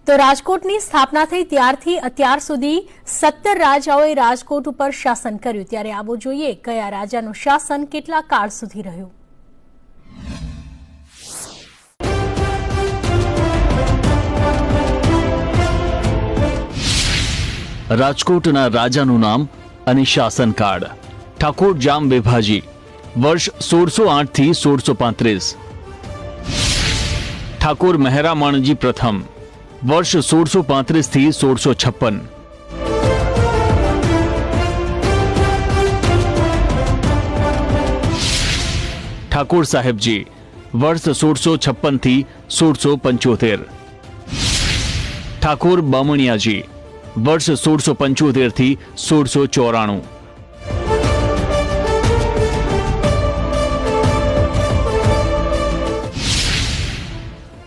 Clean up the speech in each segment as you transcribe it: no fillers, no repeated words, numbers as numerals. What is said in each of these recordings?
તો રાજકોટની સ્થાપના થઈ ત્યારથી અત્યાર સુધી 17 રાજાઓએ રાજકોટ ઉપર શાસન કર્યું। ત્યારે આવો જોઈએ કયા રાજાનું શાસન કેટલા કાળ સુધી રહ્યું। રાજકોટના રાજાનું નામ અને શાસનકાળ ઠાકોર જામ બેભાજી, વર્ષ 1608 થી 1635। ઠાકોર મહેરામણજી પ્રથમ, वर्ष 1635 થી 1656। ઠાકોર સાહેબજી, वर्ष 1656 થી 1675। ઠાકોર બામણિયાજી, वर्ष 1675 થી 1694।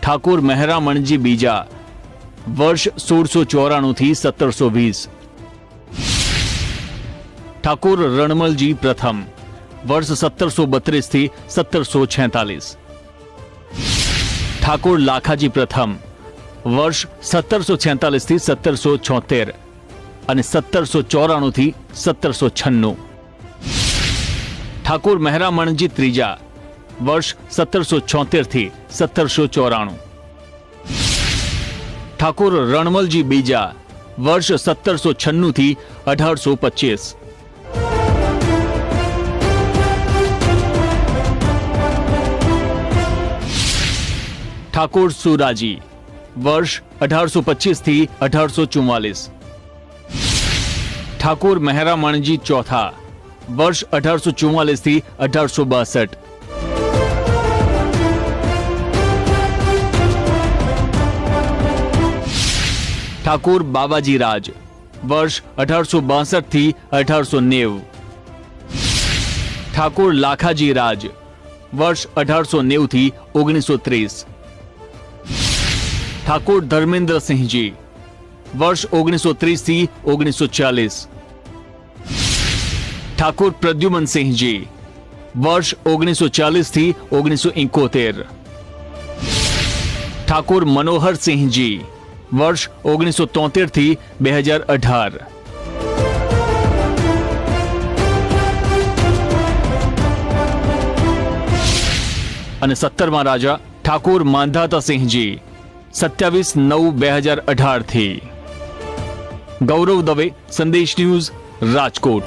ઠાકોર મહેરામણજી બીજા, वर्ष 1694 થી 1720। ઠાકોર રણમલજી પ્રથમ, वर्ष 1732 થી 1746। ઠાકોર લાખાજી પ્રથમ, वर्ष 1746 થી 1776 અને 1794 થી 1796। ઠાકોર મહેરામણજી ત્રીજા, वर्ष 1776 થી 1794। ઠાકોર રણમલજી બીજા, वर्ष 1796 થી 1825। ઠાકોર સુરાજી, वर्ष 1825 થી 1844। ઠાકોર મહેરામણજી ચોથા, वर्ष 1844 થી 1862। ઠાકોર બાબાજી રાજ, वर्ष 1862 થી 1890। ઠાકોર લાખાજી રાજ, वर्ष 1890 થી 1930। ઠાકોર ધર્મેન્દ્રસિંહજી, वर्ष 1930 થી 1940। ઠાકોર પ્રદ્યુમનસિંહજી, वर्ष 1940 થી 1971। ઠાકોર મનોહરસિંહજી, वर्ष 1973 થી 2018। અને 17મા રાજા ઠાકોર માંધાતાસિંહજી, 27/9/2018 થી। ગૌરવ દવે, સંદેશ ન્યૂઝ, રાજકોટ।